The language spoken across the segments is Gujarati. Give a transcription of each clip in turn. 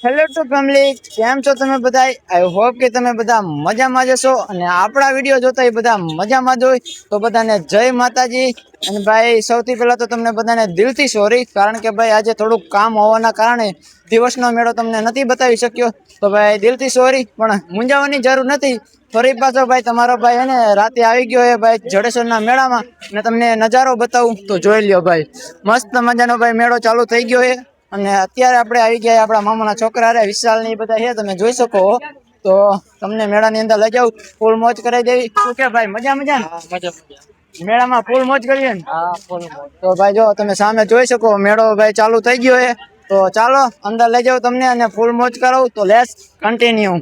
હેલો ટુ ફેમિલી, કેમ છો તમે બધા? આઈ હોપ કે તમે બધા મજામાં જશો અને આપણા વિડીયો જોતા એ બધા મજામાં જ હોય. તો બધાને જય માતાજી. અને ભાઈ સૌથી પહેલા તો તમને બધાને દિલથી સોરી, કારણ કે ભાઈ આજે થોડુંક કામ હોવાના કારણે દિવસનો મેળો તમને નથી બતાવી શક્યો. તો ભાઈ દિલથી સોરી, પણ મૂંઝાવાની જરૂર નથી. ફરી પાછો ભાઈ તમારો ભાઈ હે ને રાતે આવી ગયો હે ભાઈ જડેશ્વરના મેળામાં, અને તમને નજારો બતાવું તો જોઈ લ્યો ભાઈ. મસ્ત મજાનો ભાઈ મેળો ચાલુ થઈ ગયો છે. અને અત્યારે આપણે આવી ગયા આપણા મામાના છોકરા રે વિશાલ ને બધા છે, તમે જોઈ શકો. તો તમને મેળાની અંદર લઈ જાઉં, ફૂલ મોજ કરાવી દેવી. શું કે ભાઈ, મજા મેળામાં ફૂલ મોજ કરીએ ને? તો ભાઈ જો તમે સામે જોઈ શકો, મેળો ભાઈ ચાલુ થઈ ગયો છે. તો ચાલો અંદર લઈ જાઉં તમને અને ફૂલ મોજ કરાવું. તો લેટ્સ કન્ટિન્યુ.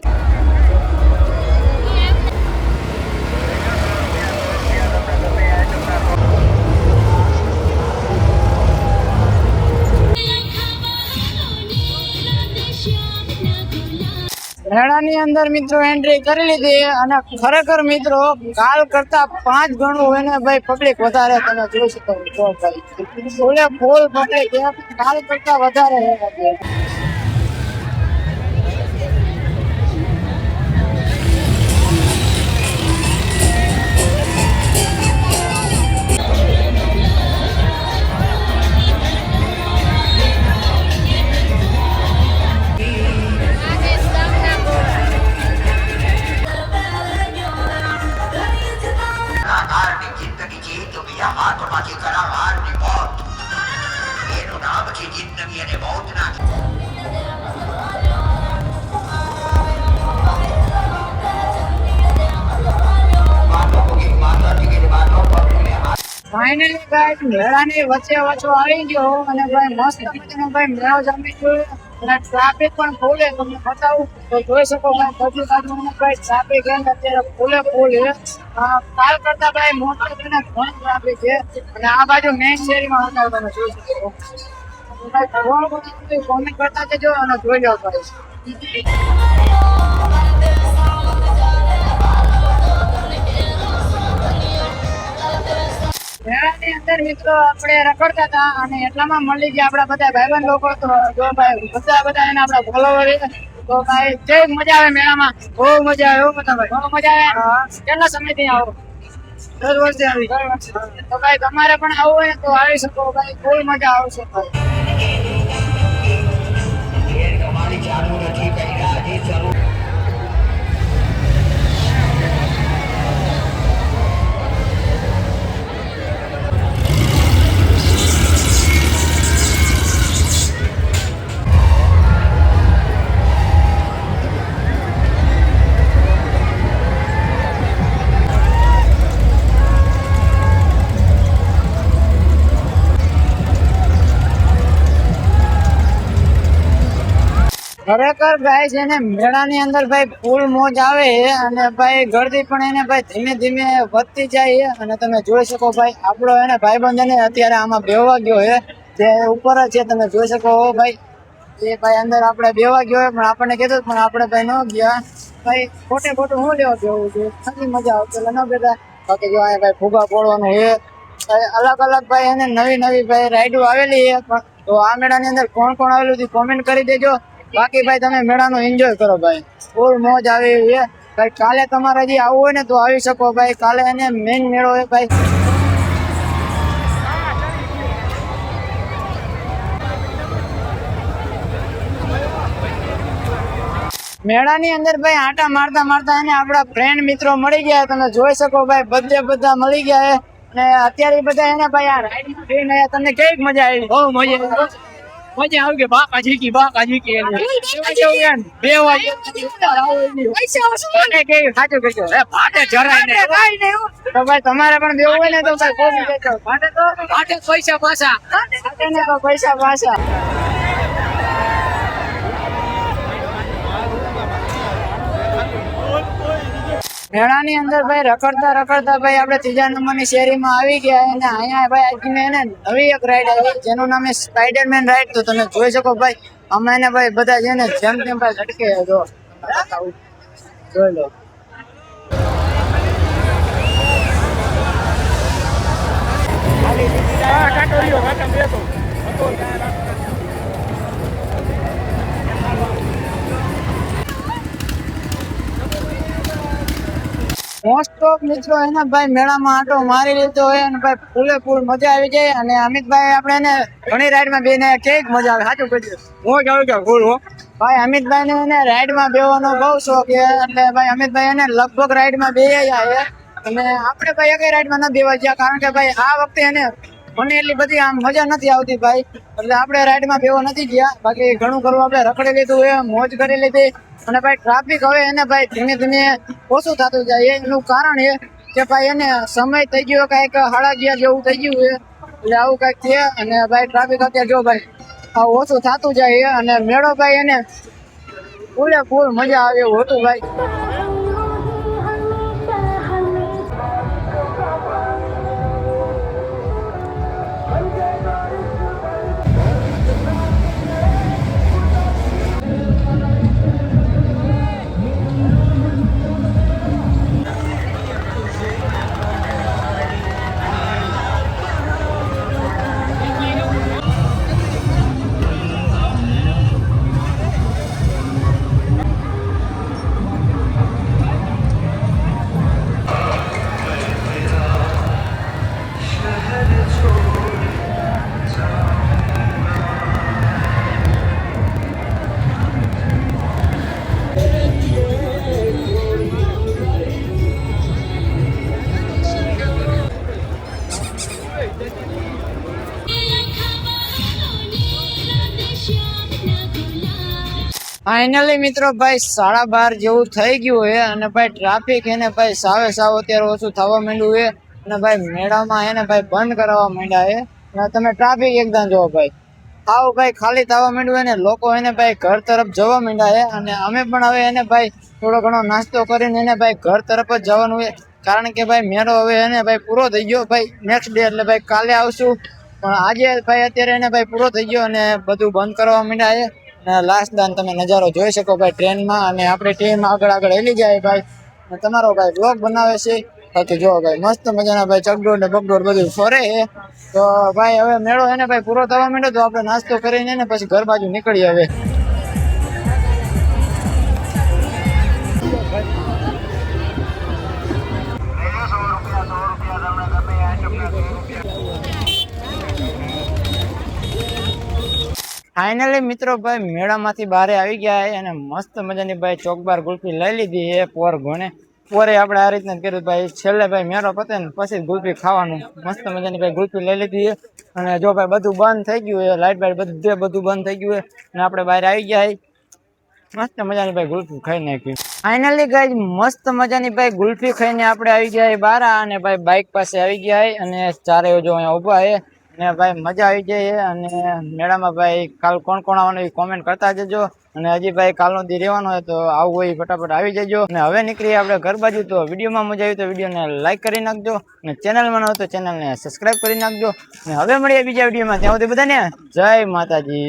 મેળાની અંદર મિત્રો એન્ટ્રી કરી લીધી, અને ખરેખર મિત્રો કાલ કરતા 5 ગણું હોય ને ભાઈ પબ્લિક વધારે. તમે જોઈ શકો છો ભાઈ, ફૂલ પબ્લિક કાલ કરતા વધારે. ફાઇનલી ગાઈસ મેળાની વચ્ચે વચ્ચો આવી ગયો, અને ભાઈ મસ્ત મજાનો ભાઈ મેળો જામી ગયો. અને ટ્રાફિક પણ ફૂલ છે, તમને બતાવું તો જોઈ શકો ભાઈ. બધી બાજુ ભાઈ ટ્રાફિક છે અત્યારે ફૂલે ફૂલ છે. કાલ કરતા ભાઈ મોટો ઘણો ટ્રાફિક છે. અને આ બાજુ મેઇન શેરીમાં હતા, તમે જોઈ શકો. ભાઈ કોણ કોમેન્ટ કરતા જજો અને જોઈ લો ભાઈ. મેળાની અંદર મિત્રો આપણે રખડતા હતા, અને એટલામાં મળી ગયા આપડા બધા ભાઈબંધ લોકો. તો જો ભાઈ બધા એને આપડા ફોલોવર. તો ભાઈ કેવી મજા આવે મેળામાં? બહુ મજા આવે. એવું બધા ભાઈ બહુ મજા આવે. કેટલા સમયથી આવો? દર વર્ષે આવી. તો ભાઈ તમારે પણ આવવું હોય તો આવી શકો ભાઈ, બહુ મજા આવશે ભાઈ. ખરેખર ભાઈ છે ને મેળાની અંદર ભાઈ ફૂલ મોજ આવે છે, અને ભાઈ ગળદી પણ એને ભાઈ ધીમે ધીમે વધતી જાય છે. અને તમે જોઈ શકો ભાઈ આપણો એને ભાઈબંધ એને અત્યારે આમાં બેહવા ગયો છે, જે ઉપર જ છે. તમે જોઈ શકો ભાઈ, એ ભાઈ અંદર આપણે બેહવા ગયો હોય, પણ આપણને કીધું પણ આપણે ભાઈ ન ગયા. ભાઈ ખોટું હું લેવા જવું છું, સારી મજા આવશે એટલે ન બેઠા. બાકી જો અહીંયા ભાઈ ફુગા ફોડવાનું છે, અલગ અલગ ભાઈ એને નવી ભાઈ રાઈડો આવેલી છે. તો આ મેળાની અંદર કોણ કોણ આવેલું છે કોમેન્ટ કરી દેજો. બાકી ભાઈ તમે મેળાનો એન્જોય કરો ભાઈ, ફૂલ મોજ આવી છે ભાઈ. કાલે તમારે હજી આવવું હોય ને તો આવી શકો ભાઈ. કાલે એને મેઇન મેળો છે ભાઈ. મેળાની અંદર ભાઈ આટા મારતા મારતા એને આપડા ફ્રેન્ડ મિત્રો મળી ગયા. તમે જોઈ શકો ભાઈ, બધા મળી ગયા. અને અત્યારે બધા એને ભાઈ આ રાઈડ માં જઈને તમને કેવી મજા આવી? બહુ મજા આવી. મજા આવી ગઈ. બાકા ઝીકી બે વાગે સાચું કહેજો. ફાટે જરાય નહીં. તો ભાઈ તમારે પણ બેવું હોય ને તો ફાટે પૈસા પાછા. પૈસા પાછા. મેળાની અંદર ભાઈ રખડતા ભાઈ આપણે 3જા નંબરની શેરીમાં આવી ગયા. અને અહીંયા ભાઈ આજની એને નવી એક રાઈડ આવી, જેનું નામ છે સ્પાઈડરમેન રાઈડ. તો તમે જોઈ શકો ભાઈ, આમાં એને ભાઈ બધા છે ને જેમ તેમ ભાઈ લટકે. જો જોઈ લો. મિત્રો એને ભાઈ મેળામાં આંટો મારી લીધો હોય અને ભાઈ ફૂલે ફૂલ મજા આવી જાય. અને અમિતભાઈ આપણે એને ઘણી રાઈડમાં બેને કેક મજા આવે. સાચું કહ્યું. હું કહું કે ફૂલ હો ભાઈ. અમિતભાઈ ને રાઈડમાં બેવાનો બહુ શોખ છે. એટલે ભાઈ અમિતભાઈ એને લગભગ રાઈડમાં બે જાય. અને આપણે ભાઈ એક રાઈડમાં ન બેવા ગયા, કારણ કે ભાઈ આ વખતે એને મને એટલી બધી આમ મજા નથી આવતી ભાઈ. એટલે આપણે રાઈડમાં બેવા નથી ગયા. બાકી ઘણું કરવું આપણે રખડી લીધું એ મોજ કરી લીધી. અને ભાઈ ટ્રાફિક હવે એને ભાઈ ધીમે ધીમે ઓછું થતું જાય. એનું કારણ એ કે ભાઈ એને સમય થઈ ગયો કઈક 11:30 જેવું થઈ ગયું છે. એટલે આવું કઈક છે. અને ભાઈ ટ્રાફિક અત્યારે જો ભાઈ ઓછું થતું જાય. અને મેળો ભાઈ એને ફૂલે ફૂલ મજા આવે એવું હતું ભાઈ. ફાઇનલી મિત્રો ભાઈ 12:30 જેવું થઈ ગયું છે. અને ભાઈ ટ્રાફિક એને ભાઈ સાવ અત્યારે ઓછું થવા માંડ્યું છે. અને ભાઈ મેળામાં એને ભાઈ બંધ કરાવવા માંડ્યા છે. અને તમે ટ્રાફિક એકદમ જોવો ભાઈ આવું ભાઈ ખાલી થવા માંડ્યું. એને લોકો એને ભાઈ ઘર તરફ જવા માંડ્યા છે. અને અમે પણ હવે એને ભાઈ થોડો ઘણો નાસ્તો કરીને એને ભાઈ ઘર તરફ જ જવાનું છે. કારણ કે ભાઈ મેળો હવે એને ભાઈ પૂરો થઈ ગયો ભાઈ. નેક્સ્ટ ડે એટલે ભાઈ કાલે આવશું. પણ આજે ભાઈ અત્યારે એને ભાઈ પૂરો થઈ ગયો અને બધું બંધ કરવા માંડ્યા છે. લાસ્ટ દાન તમે નજારો જોઈ શકો ભાઈ ટ્રેનમાં. અને આપણી ટીમ આગળ હેલી જાય ભાઈ. તમારો ભાઈ બ્લોગ બનાવે છે. તો જો ભાઈ મસ્ત મજાના ભાઈ ચકડોળ ને બગડોળ બધું ફરે છે. તો ભાઈ હવે મેળો એને ભાઈ પૂરો થવા માંડ્યો. તો આપણે નાસ્તો કરીને ને પછી ઘર બાજુ નીકળીએ હવે. ફાઇનલી મિત્રો ભાઈ મેળામાંથી બહાર આવી ગયા છે. અને મસ્ત મજાની ભાઈ ચોકબાર ગુલ્ફી લઈ લીધી એ પોર ઘણે પોરે આપણે આ રીતના કર્યું ભાઈ. છેલ્લે ભાઈ મેળો પતે ને પછી ગુલ્ફી ખાવાનું. મસ્ત મજાની ભાઈ ગુલ્ફી લઈ લીધી છે. અને જો ભાઈ બધું બંધ થઈ ગયું છે. લાઈટ બાઈટ બધું બંધ થઈ ગયું છે. અને આપણે બહાર આવી ગયા મસ્ત મજાની ભાઈ ગુલ્ફી ખાઈ નાખી. ફાઇનલી ગાઈઝ મસ્ત મજાની ભાઈ ગુલ્ફી ખાઈને આપણે આવી ગયા બહાર. અને ભાઈ બાઇક પાસે આવી ગયા અને ચારે જો અહીંયા ઉભા છે. ને ભાઈ મજા આવી જાય. અને મેળામાં ભાઈ કાલ કોણ કોણ આવવાનું એ કોમેન્ટ કરતા જજો. અને હજી ભાઈ કાલનો દી રહેવાનો હોય તો આવું હોય ફટાફટ આવી જજો. અને હવે નીકળીએ આપણે ઘર બાજુ. તો વિડીયોમાં મજા આવી તો વિડીયોને લાઈક કરી નાખજો. અને ચેનલમાં ન હોય તો ચેનલને સબસ્ક્રાઈબ કરી નાખજો. અને હવે મળીએ બીજા વિડીયોમાં. ત્યાં સુધી બધાને જય માતાજી.